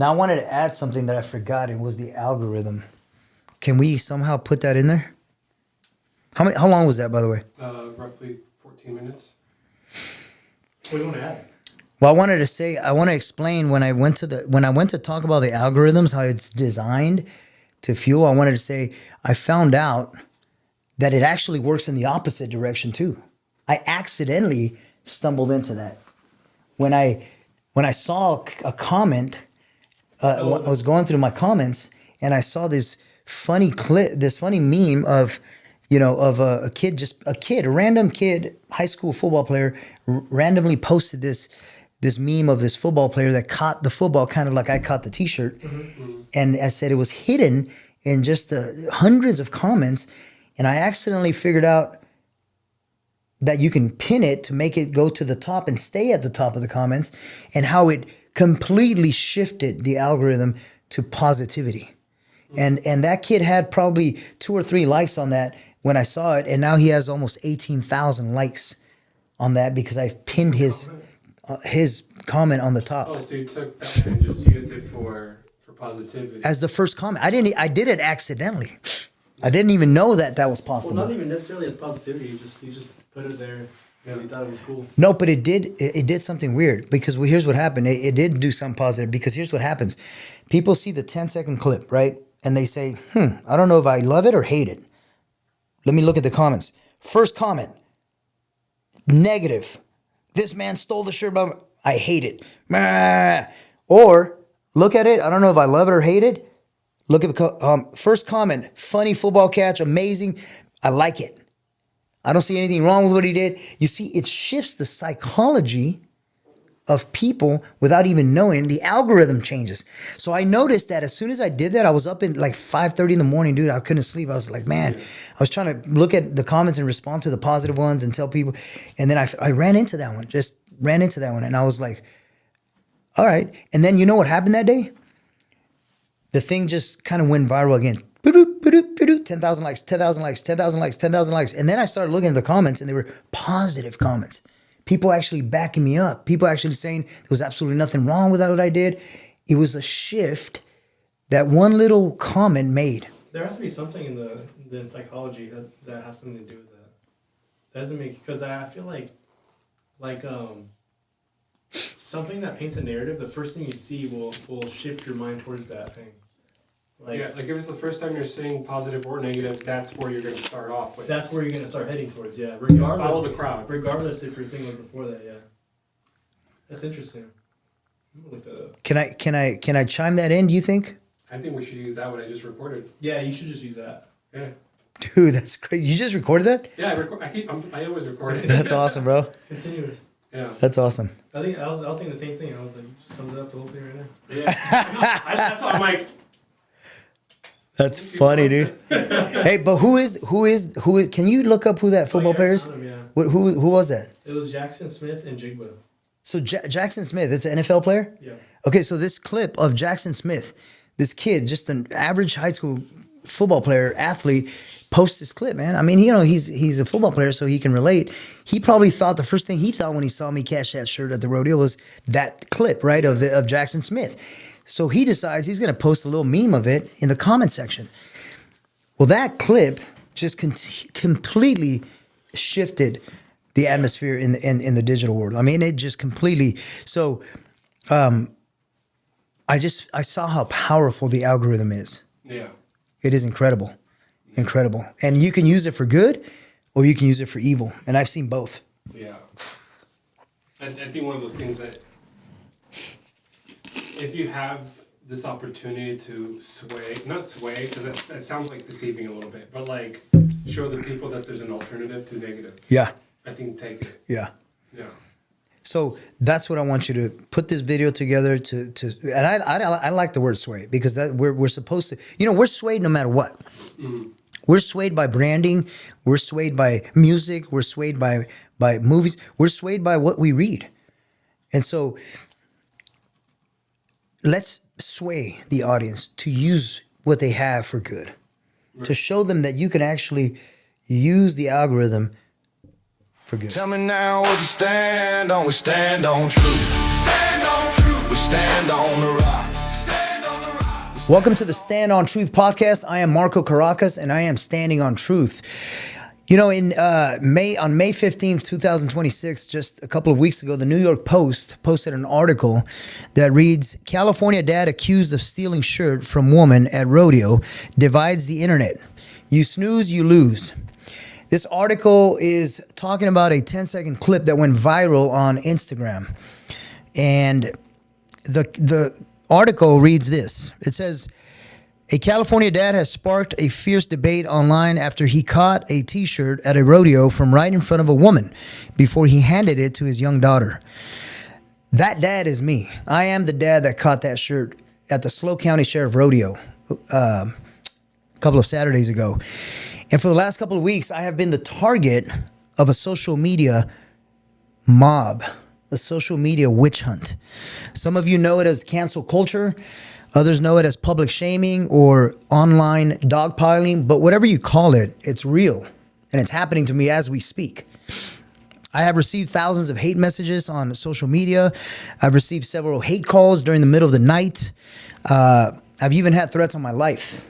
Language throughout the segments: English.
Now I wanted to add something that I forgot. It was the algorithm. Can we somehow put that in there? How long was that, by the way? Roughly 14 minutes. What do you want to add? Well, I want to explain when I went to talk about the algorithms, how it's designed to fuel. I wanted to say I found out that it actually works in the opposite direction too. I accidentally stumbled into that when I saw a comment. I was going through my comments and I saw this funny clip, this funny meme of, of a random kid, high school football player, randomly posted this meme of this football player that caught the football, kind of like I caught the T-shirt. Mm-hmm. And I said it was hidden in just the hundreds of comments. And I accidentally figured out that you can pin it to make it go to the top and stay at the top of the comments, and how it completely shifted the algorithm to positivity. And that kid had probably 2 or 3 likes on that when I saw it. And now he has almost 18,000 likes on that because I pinned his comment on the top. Oh, so you took that and just used it for positivity. As the first comment. I did it accidentally. I didn't even know that was possible. Well, not even necessarily as positivity. You just put it there. Yeah, we thought it was cool. No, but it did something weird, because here's what happened. It did do something positive, because here's what happens. People see the 10-second clip, right? And they say, I don't know if I love it or hate it. Let me look at the comments. First comment, negative. This man stole the shirt. I hate it. Or look at it. I don't know if I love it or hate it. Look at the first comment. Funny football catch. Amazing. I like it. I don't see anything wrong with what he did. You see, it shifts the psychology of people without even knowing. The algorithm changes. So I noticed that as soon as I did that, I was up in like 5:30 in the morning, dude. I couldn't sleep. I was like, man, I was trying to look at the comments and respond to the positive ones and tell people. And then I ran into that one, And I was like, all right. And then you know what happened that day? The thing just kind of went viral again. 10,000 likes, 10,000 likes, 10,000 likes, 10,000 likes. And then I started looking at the comments, and they were positive comments. People actually backing me up. People actually saying there was absolutely nothing wrong with what I did. It was a shift that one little comment made. There has to be something in the psychology that has something to do with that. That doesn't make, because I feel like something that paints a narrative, the first thing you see will shift your mind towards that thing. Like if it's the first time you're seeing positive or negative, that's where you're going to start off with. That's where you're going to start heading towards, yeah. Regardless, follow the crowd. Regardless if your thing was before that, yeah. That's interesting. I'm gonna look that up. Can I chime that in, do you think? I think we should use that one I just recorded. Yeah, you should just use that. Yeah. Dude, that's great. You just recorded that? Yeah, I always record it. That's awesome, bro. Continuous. Yeah. That's awesome. I was thinking the same thing. I was like, you just summed up the whole thing right now. Yeah. That's why I'm like. That's funny, dude. Hey, but who? Can you look up who that football player is? Yeah. Who was that? It was Jackson Smith and Jigba. So Jackson Smith, it's an NFL player? Yeah. Okay, so this clip of Jackson Smith, this kid, just an average high school football player, athlete, posts this clip, man. I mean, he's a football player, so he can relate. He probably thought the first thing he thought when he saw me cash that shirt at the rodeo was that clip, right, of Jackson Smith. So he decides he's going to post a little meme of it in the comment section. Well, that clip just completely shifted the atmosphere in the digital world. I mean, it just completely. So, I saw how powerful the algorithm is. Yeah, it is incredible, and you can use it for good, or you can use it for evil. And I've seen both. Yeah, I think one of those things that, if you have this opportunity to not sway, because that sounds like deceiving a little bit, but like show the people that there's an alternative to negative. Yeah. I think take it. Yeah. Yeah. So that's what I want you to put this video together and I like the word sway, because that we're supposed to, we're swayed no matter what. Mm. We're swayed by branding. We're swayed by music. We're swayed by movies. We're swayed by what we read. And so let's sway the audience to use what they have for good, right, to show them that you can actually use the algorithm for good. Tell me now what you stand on. We stand on truth. Stand on truth. We stand on the rock. Welcome to the Stand on Truth podcast. I am Marco Caracas, and I am standing on truth. You know, on May 15th, 2026, just a couple of weeks ago, the New York Post posted an article that reads, California dad accused of stealing shirt from woman at rodeo divides the internet. You snooze, you lose. This article is talking about a 10-second clip that went viral on Instagram. And the article reads this. It says, a California dad has sparked a fierce debate online after he caught a t-shirt at a rodeo from right in front of a woman before he handed it to his young daughter. That dad is me. I am the dad that caught that shirt at the SLO County Sheriff Rodeo a couple of Saturdays ago. And for the last couple of weeks, I have been the target of a social media mob, a social media witch hunt. Some of you know it as cancel culture. Others know it as public shaming or online dogpiling. But whatever you call it, it's real. And it's happening to me as we speak. I have received thousands of hate messages on social media. I've received several hate calls during the middle of the night. I've even had threats on my life.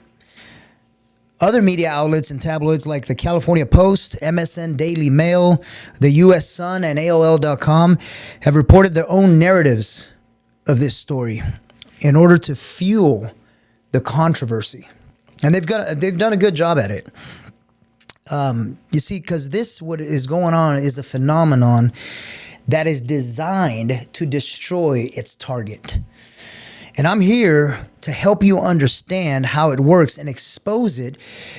Other media outlets and tabloids like the California Post, MSN Daily Mail, the US Sun, and AOL.com have reported their own narratives of this story in order to fuel the controversy. And they've done a good job at it. You see, because what is going on is a phenomenon that is designed to destroy its target. And I'm here to help you understand how it works and expose it,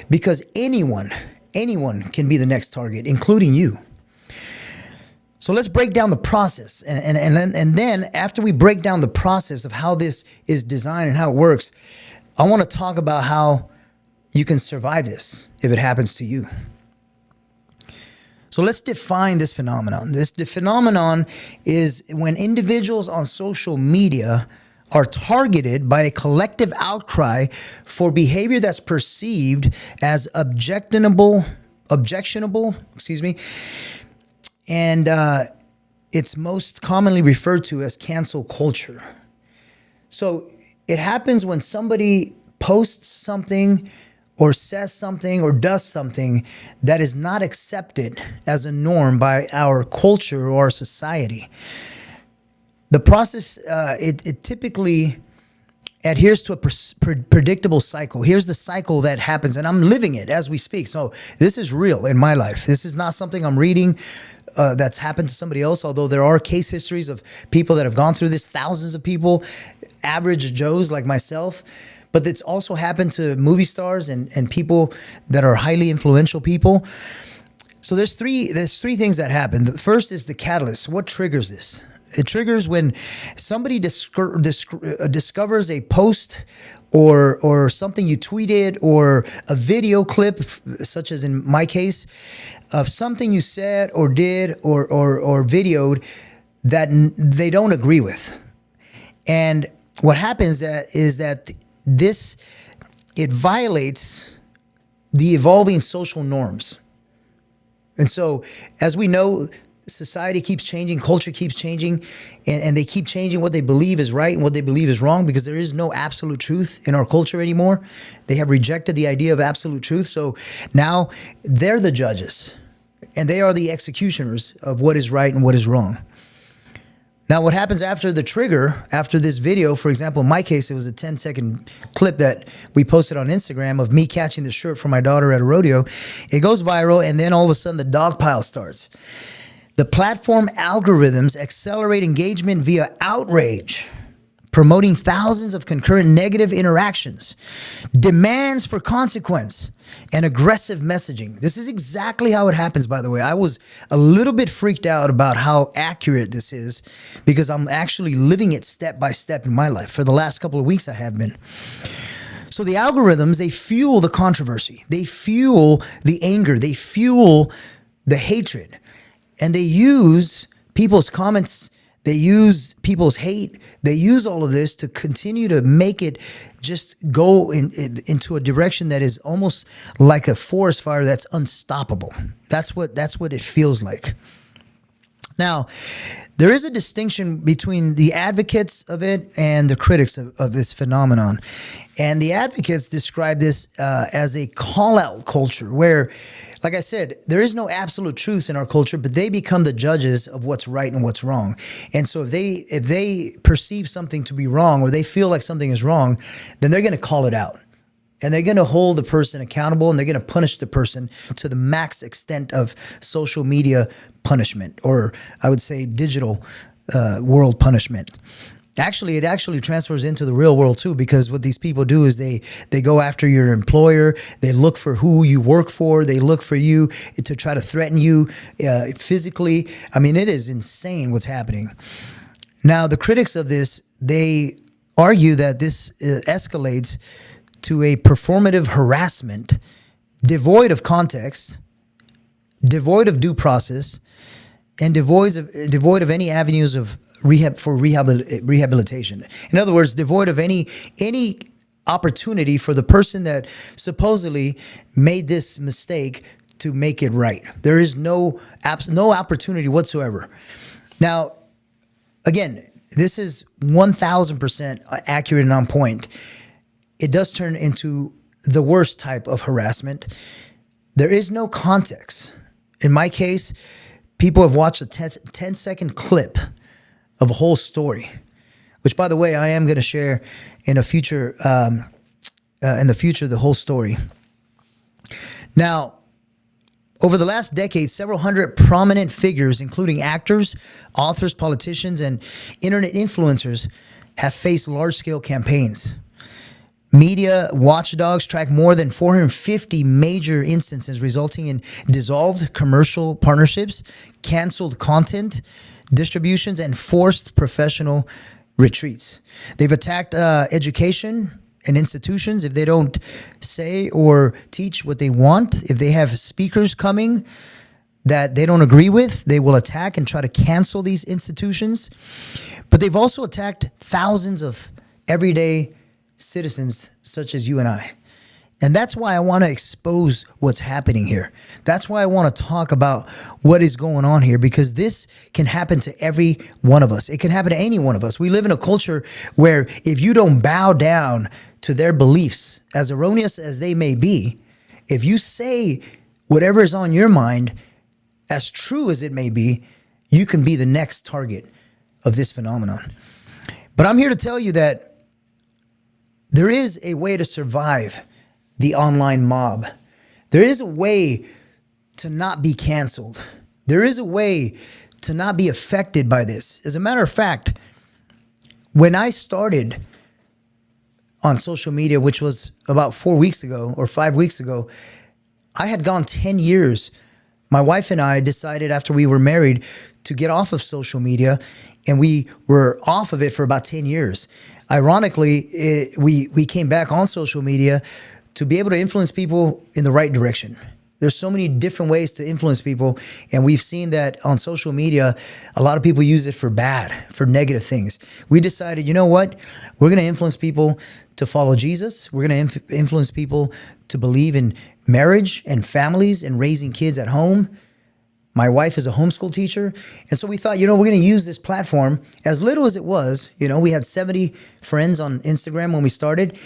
because anyone can be the next target, including you. So let's break down the process. And then after we break down the process of how this is designed and how it works, I want to talk about how you can survive this if it happens to you. So let's define this phenomenon. The phenomenon is when individuals on social media are targeted by a collective outcry for behavior that's perceived as objectionable, and it's most commonly referred to as cancel culture. So it happens when somebody posts something or says something or does something that is not accepted as a norm by our culture or our society. The process, it typically adheres to a predictable cycle. Here's the cycle that happens, and I'm living it as we speak. So this is real in my life. This is not something I'm reading that's happened to somebody else, although there are case histories of people that have gone through this, thousands of people, average Joes like myself. But it's also happened to movie stars and people that are highly influential people. So there's three things that happen. The first is the catalyst. What triggers this? It triggers when somebody discovers a post or something you tweeted or a video clip, such as in my case, of something you said or did or videoed that they don't agree with. And what happens is that it violates the evolving social norms. And so, as we know, society keeps changing, culture keeps changing, and they keep changing what they believe is right and what they believe is wrong, because there is no absolute truth in our culture anymore. They have rejected the idea of absolute truth. So now they're the judges and they are the executioners of what is right and what is wrong. Now, what happens after the trigger, after this video, for example, in my case, it was a 10-second clip that we posted on Instagram of me catching the shirt for my daughter at a rodeo. It goes viral, and then all of a sudden the dog pile starts. The platform algorithms accelerate engagement via outrage, promoting thousands of concurrent negative interactions, demands for consequence, and aggressive messaging. This is exactly how it happens, by the way. I was a little bit freaked out about how accurate this is, because I'm actually living it step by step in my life. For the last couple of weeks, I have been. So the algorithms, they fuel the controversy. They fuel the anger. They fuel the hatred. And they use people's comments, they use people's hate, they use all of this to continue to make it just go into a direction that is almost like a forest fire that's unstoppable. That's what it feels like. Now, there is a distinction between the advocates of it and the critics of this phenomenon. And the advocates describe this as a call-out culture where, like I said, there is no absolute truth in our culture, but they become the judges of what's right and what's wrong. And so if they perceive something to be wrong or they feel like something is wrong, then they're going to call it out. And they're going to hold the person accountable, and they're going to punish the person to the max extent of social media punishment, or I would say digital world punishment. Actually, it actually transfers into the real world too, because what these people do is they go after your employer. They look for who you work for. They look for you to try to threaten you physically. I mean, it is insane what's happening. Now, the critics of this, they argue that this escalates to a performative harassment devoid of context, devoid of due process, and devoid of any avenues of rehabilitation. In other words, devoid of any opportunity for the person that supposedly made this mistake to make it right. There is no opportunity whatsoever. Now, again, this is 1,000% accurate and on point. It does turn into the worst type of harassment. There is no context. In my case, people have watched a 10-second clip of a whole story, which, by the way, I am going to share in the future, the whole story. Now, over the last decade, several hundred prominent figures, including actors, authors, politicians, and internet influencers, have faced large-scale campaigns. Media watchdogs track more than 450 major instances resulting in dissolved commercial partnerships, canceled content distributions, and forced professional retreats. They've attacked education and institutions if they don't say or teach what they want. If they have speakers coming that they don't agree with, they will attack and try to cancel these institutions. But they've also attacked thousands of everyday citizens such as you and I. And that's why I want to expose what's happening here. That's why I want to talk about what is going on here, because this can happen to every one of us. It can happen to any one of us. We live in a culture where if you don't bow down to their beliefs, as erroneous as they may be, if you say whatever is on your mind, as true as it may be, you can be the next target of this phenomenon. But I'm here to tell you that there is a way to survive the online mob. There is a way to not be canceled. There is a way to not be affected by this. As a matter of fact, when I started on social media, which was about 4 weeks ago or 5 weeks ago, I had gone 10 years. My wife and I decided after we were married to get off of social media, and we were off of it for about 10 years. Ironically, we came back on social media to be able to influence people in the right direction. There's so many different ways to influence people, and we've seen that on social media, a lot of people use it for negative things. We decided, you know what? We're going to influence people to follow Jesus. We're going to influence people to believe in marriage and families and raising kids at home. My wife is a homeschool teacher. And so we thought, we're going to use this platform, as little as it was. We had 70 friends on Instagram when we started.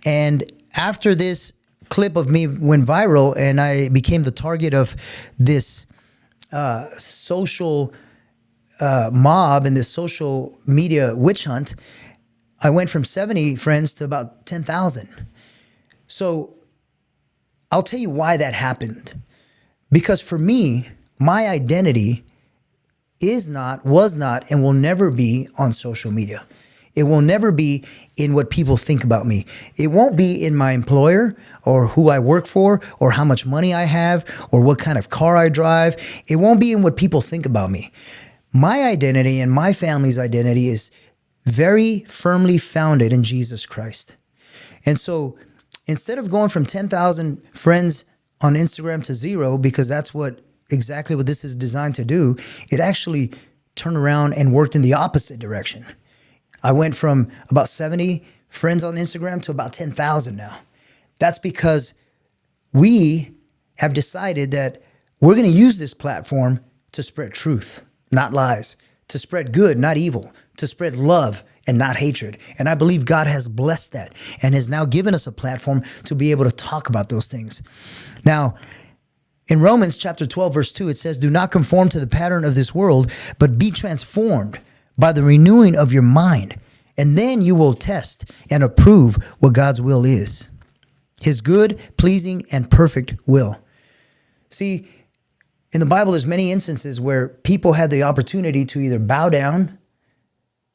And after this clip of me went viral and I became the target of this social mob and this social media witch hunt, I went from 70 friends to about 10,000. So I'll tell you why that happened. Because for me, my identity was not, and will never be on social media. It will never be in what people think about me. It won't be in my employer or who I work for or how much money I have or what kind of car I drive. It won't be in what people think about me. My identity and my family's identity is very firmly founded in Jesus Christ. And so instead of going from 10,000 friends on Instagram to 0, because that's exactly what this is designed to do, it actually turned around and worked in the opposite direction. I went from about 70 friends on Instagram to about 10,000 now. That's because we have decided that we're going to use this platform to spread truth, not lies, to spread good, not evil, to spread love and not hatred. And I believe God has blessed that and has now given us a platform to be able to talk about those things. Now, in Romans chapter 12, verse 2, it says, do not conform to the pattern of this world, but be transformed by the renewing of your mind. And then you will test and approve what God's will is, his good, pleasing, and perfect will. See, in the Bible, there's many instances where people had the opportunity to either bow down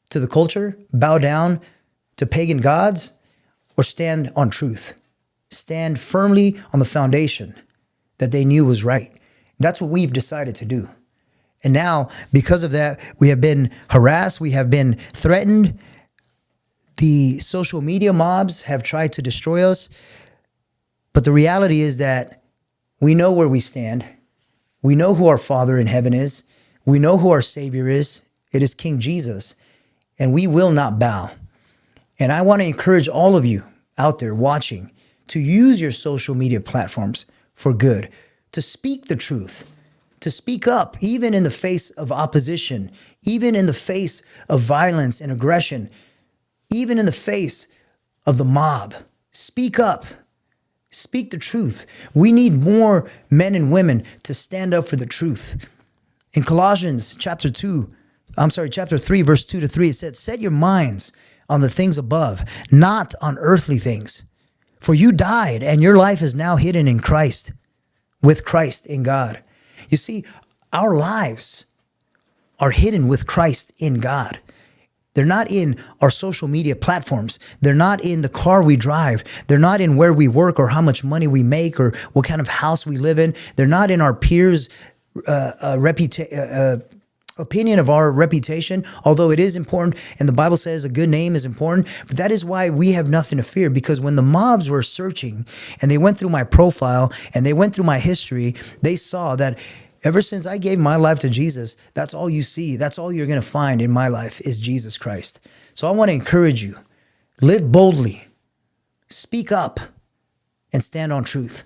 to the culture, bow down to pagan gods, or stand on truth. Stand firmly on the foundation that they knew was right. That's what we've decided to do. And now, because of that, we have been harassed, we have been threatened. The social media mobs have tried to destroy us. But the reality is that we know where we stand. We know who our Father in heaven is. We know who our Savior is. It is King Jesus. And we will not bow. And I want to encourage all of you out there watching to use your social media platforms for good, to speak the truth, to speak up, even in the face of opposition, even in the face of violence and aggression, even in the face of the mob. Speak up. Speak the truth. We need more men and women to stand up for the truth. In Colossians chapter 3, verse 2 to 3, it said, set your minds on the things above, not on earthly things. For you died, and your life is now hidden in Christ, with Christ in God. You see, our lives are hidden with Christ in God. They're not in our social media platforms. They're not in the car we drive. They're not in where we work or how much money we make or what kind of house we live in. They're not in our peers' opinion of our reputation, although it is important, and the Bible says a good name is important. But that is why we have nothing to fear, because when the mobs were searching and they went through my profile and they went through my history, they saw that ever since I gave my life to Jesus, that's all you see. That's all you're going to find in my life is Jesus Christ. So I want to encourage you, live boldly, speak up, and stand on truth.